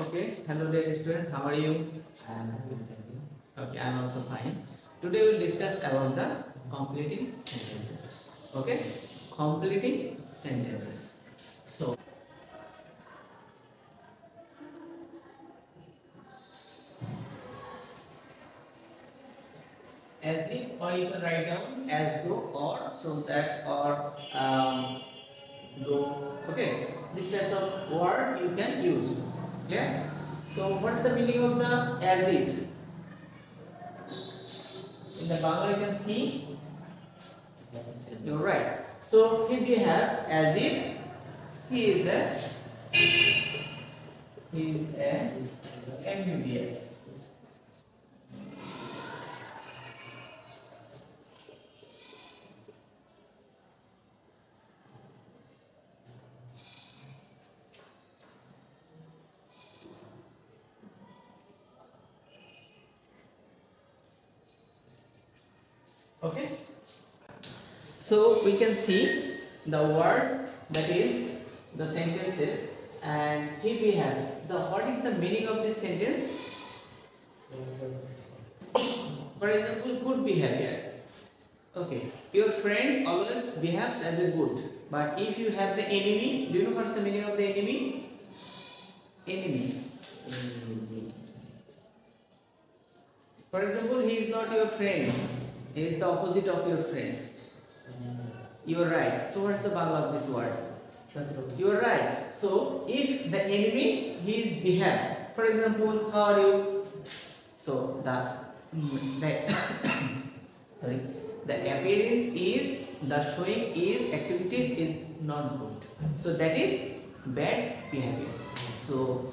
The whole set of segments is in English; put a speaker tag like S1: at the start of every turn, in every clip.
S1: Okay, hello dear students, how are you? Okay, I'm also fine. Today we'll discuss about the completing sentences. Okay, completing sentences. So, as if, or you can write down as though, or so that, or though. Okay, this type of word you can use. Yeah. So, what's the meaning of the as if? In the Bangla you can see. You're right. So he behaves as if he is a MBBS. Okay. So we can see the word, that is the sentences, and he behaves. What is the meaning of this sentence? For example, good behavior. Okay, your friend always behaves as a good, but if you have the enemy, do you know what's the meaning of the enemy? Enemy. For example, he is not your friend, he is the opposite of your friend. You are right. So what's the Bangla of this word? You are right. So if the enemy, he is behave. For example, how are you? So the sorry, the appearance is, the showing is, activities is not good. So that is bad behavior. So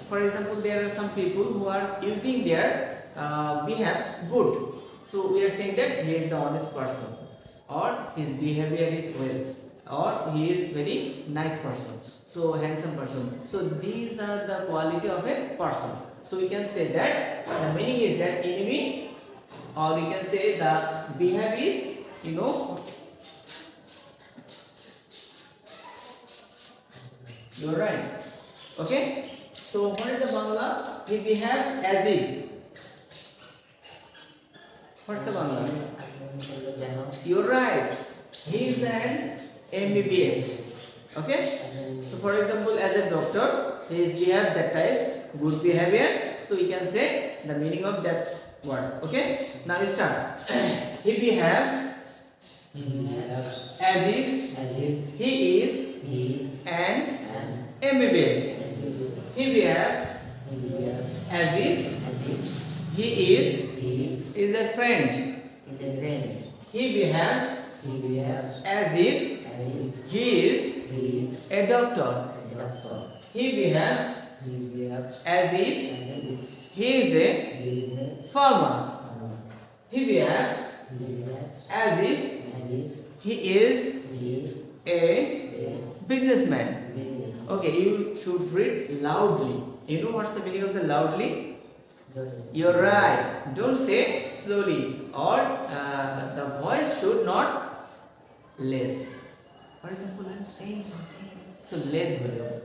S1: for example, there are some people who are using their behaves good. So we are saying that he is the honest person, or his behavior is well, or he is very nice person, so handsome person. So these are the quality of a person. So we can say that the meaning is that enemy, or we can say the behavior is, you're right. Okay. So what is the Bangla? He behaves as if. What's the Bangla? You're right. He is an MBBS. Okay. So for example, as a doctor, he is behave that types good behavior. So you can say the meaning of that word. Okay. Now start. He behaves as if he is an MBBS. He behaves as if he is a friend. He behaves as if he is a doctor. He behaves as if he is a farmer. He behaves as if he is a businessman. Okay, you should read loudly. You know what's the meaning of the loudly? You're right. Don't say slowly, or the voice should not less. For example, I'm saying something, so less volume.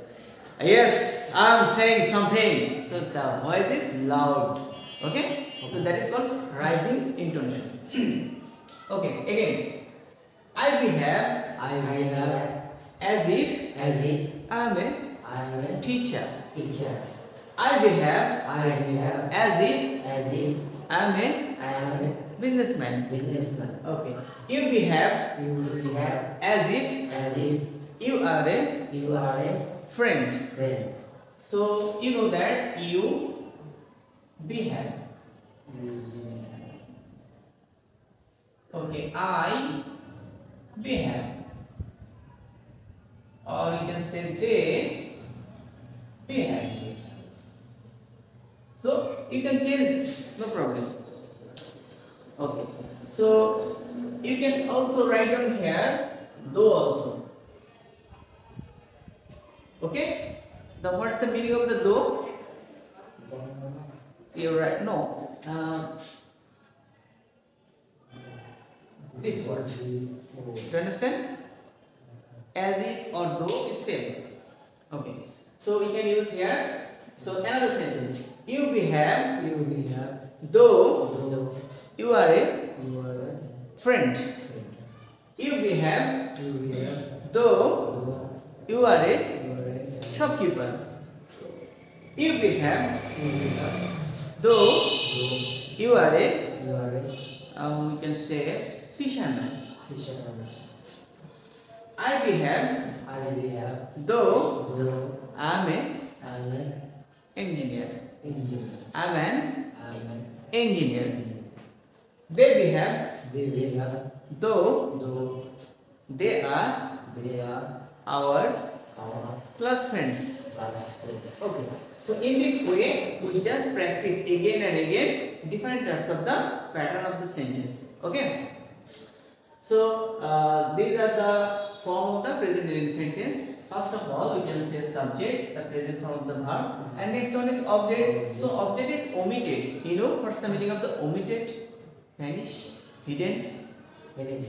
S1: Yes, I'm saying something, so the voice is loud. Okay, so that is called rising intonation. Okay, again, I behave as if I'm a teacher. I behave as if I'm a businessman. Okay. You behave as if you are a friend. So you know that you behave. Okay. I behave. Or you can say they behave. So you can change, no problem. Okay. So you can also write down here though also. Okay. What's the meaning of the though? You're right. No. This word. Do you understand? As if or though is same. Okay. So we can use here. So another sentence. You behave
S2: You will have
S1: though
S2: though
S1: you are a
S2: you are a
S1: friend.
S2: friend.
S1: You behave
S2: You will have
S1: though
S2: though
S1: you are a
S2: you are a
S1: shopkeeper. You behave
S2: you will have
S1: though
S2: though
S1: you are a
S2: you are a
S1: we can say fisherman.
S2: fisherman.
S1: I behave
S2: I will have
S1: though
S2: though
S1: I am a
S2: I am an
S1: engineer.
S2: engineer.
S1: I am an
S2: I am an
S1: engineer.
S2: engineer.
S1: They behave
S2: They will have
S1: though
S2: though
S1: they are
S2: they are
S1: our
S2: our
S1: class friends.
S2: class friends.
S1: Okay. So in this way, we just practice again and again different types of the pattern of the sentence. Okay. So these are the form of the present indefinite tense. First of all, we can say subject, the present form of the verb, and next one is object. So object is omitted. You know what's the meaning of the omitted? Vanish, hidden.
S2: Hidden.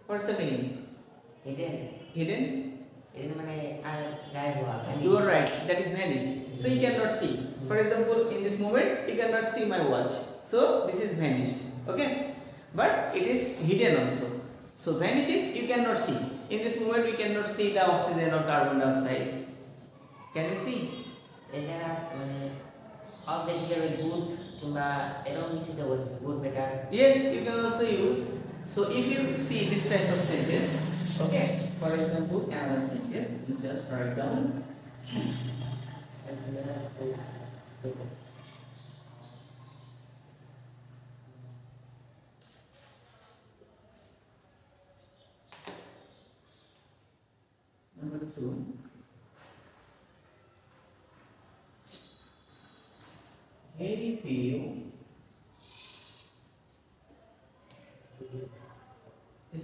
S1: What's the meaning?
S2: Hidden.
S1: Hidden.
S2: Hidden মানে আর গায়েব হওয়া.
S1: You are right. That is vanished. So you cannot see. For example, in this moment, you cannot see my watch. So this is vanished. Okay. But it is hidden also. So vanish is you cannot see. In this moment, we cannot see the oxygen or carbon dioxide. Can you see?
S2: এই জায়গা মানে object হিসেবে good কিংবা এরকম কিছুতে বলতে good better.
S1: Yes, you can also use. So if you see this type of sentence, okay. For example, another sentence, you just write down. Number 2. Very few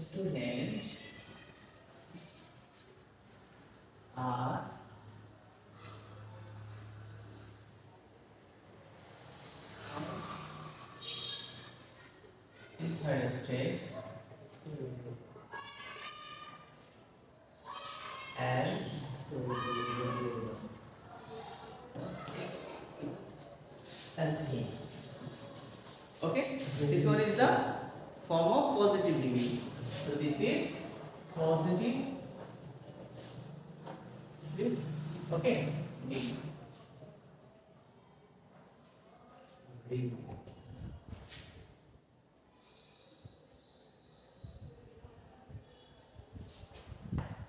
S1: students are interested as he. Okay, this one is the form of positive degree. So this is positive. Okay.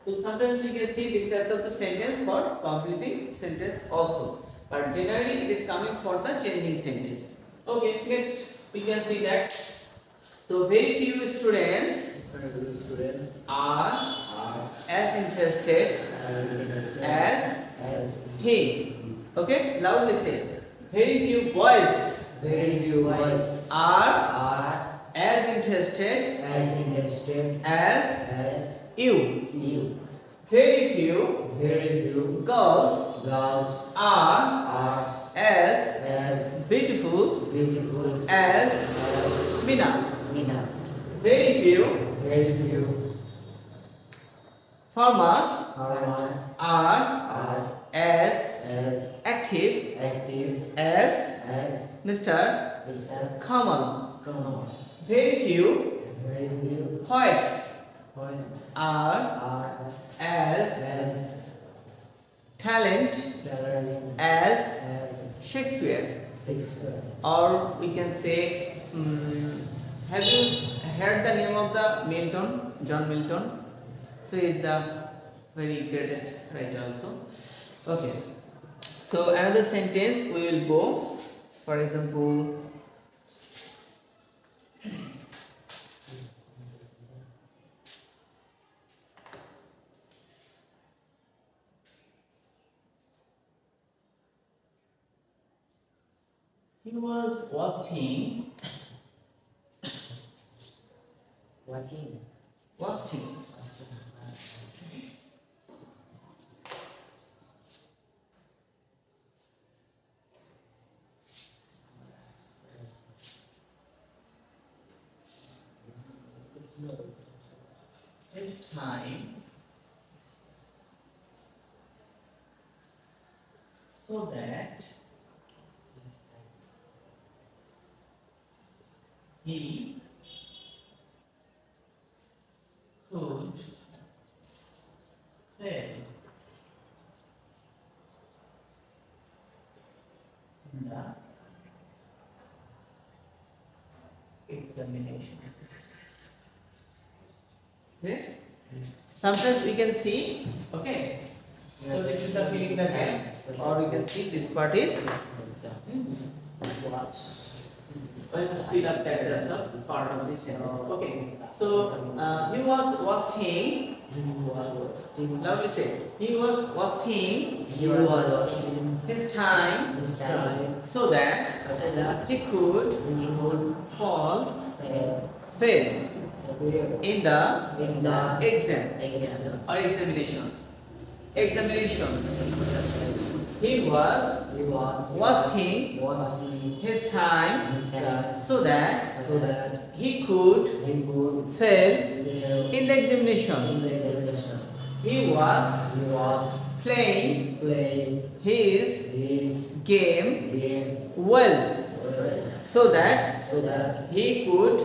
S1: So sometimes you can see this type of the sentence for completing sentence also, but generally it is coming for the changing sentence. Okay, next we can see that. So very few students are as interested as he. Okay, loudly say. Very few boys are as interested as you. Very few girls are as beautiful as Mina. Very few farmers are as active as Mr. Kamal. Very few poets are as talent as Shakespeare. Or we can say, have you heard the name of the Milton, John Milton? So he is the very greatest writer also. Okay. So another sentence we will go. For example, he was watching. His time so that he could fail in the examination. Okay? Sometimes we can see, okay, so this is the filling the gap, or you can see this part is fill up that as a part of this sentence. Okay, so he was wasting. Lovely say. He was wasting his time so that he could fall fail in the exam or examination. He was wasting his time so that he could fail in the examination. He was playing his game well so that he could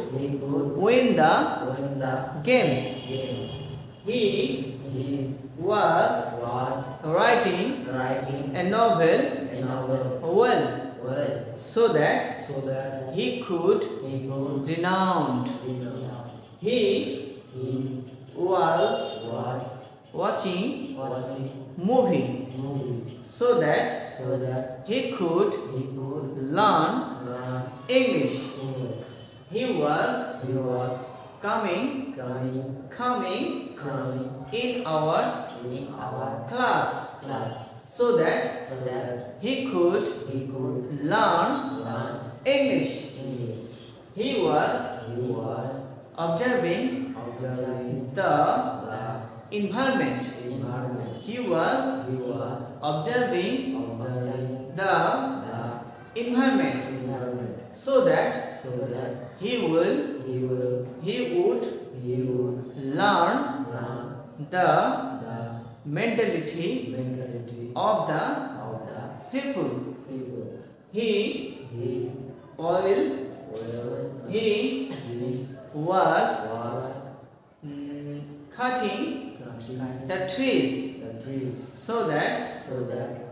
S1: win the game. He was writing a novel well so that he could renowned. He was watching movie so that he could learn English. He was coming in our class so that he could learn English. He was observing the environment. He was observing the environment so that he would learn the mentality of the people. He was cutting the trees so that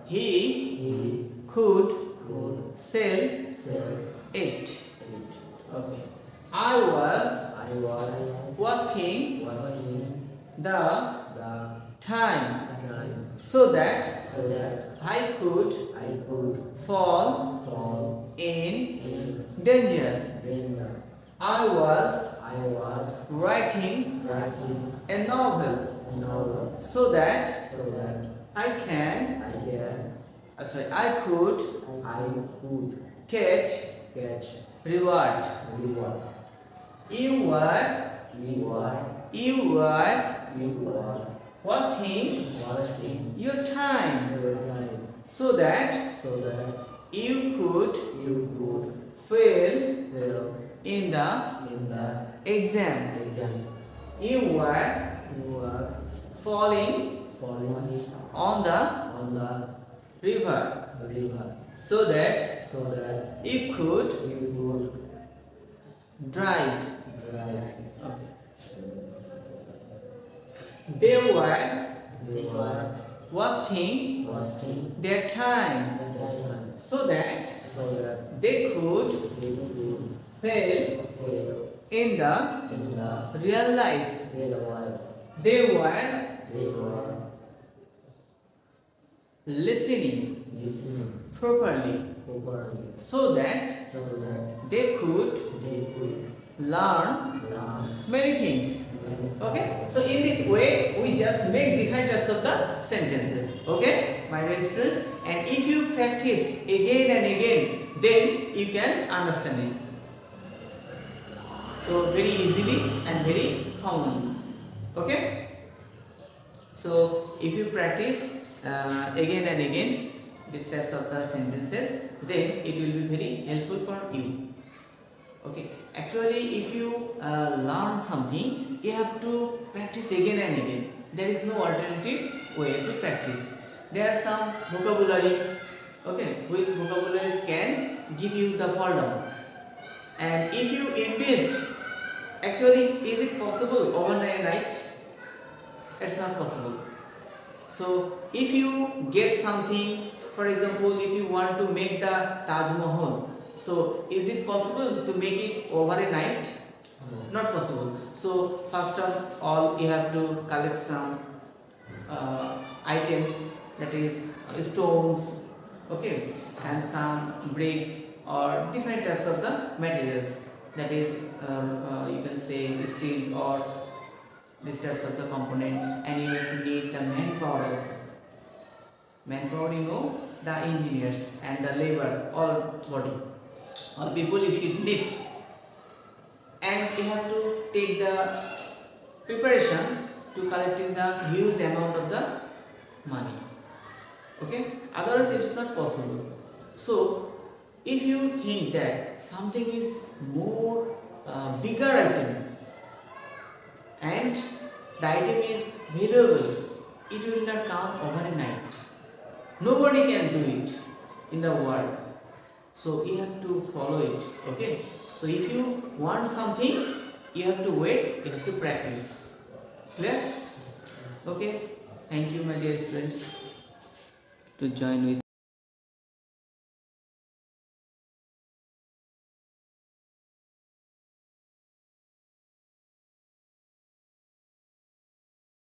S1: he could sell it. Okay. I was wasting the time so that I could fall in danger. I was writing a novel so that I could catch reward. You were wasting your time so that you could fail in the exam. You were falling on the river so that you could drive. They were wasting their time so that they could fail in the real life. They were listening properly so that they could learn many things. Okay, so in this way we just make different types of the sentences. Okay, my dear students, and if you practice again and again, then you can understand it. So very easily and very commonly. Okay, so if you practice again and again these types of the sentences, then it will be very helpful for you. Okay, actually if you learn something, you have to practice again and again. There is no alternative way to practice. There are some vocabulary Okay, which vocabularies can give you the fall down. And if you invest, actually, is it possible overnight? It's not possible. So, if you get something, for example, if you want to make the Taj Mahal, so is it possible to make it over a night? Not possible. So, first of all, you have to collect some items, that is stones, okay, and some bricks or different types of the materials, that is you can say steel or these types of the component, and you need the manpower also. Manpower, you know, the engineers and the labor, all people you should need, and you have to take the preparation to collecting the huge amount of the money. Okay, otherwise it's not possible. So if you think that something is more bigger item and the item is valuable, it will not come overnight. Nobody can do it in the world. So you have to follow it. Okay. So if you want something, you have to wait, you have to practice. Clear? Okay. Thank you, my dear students, to join with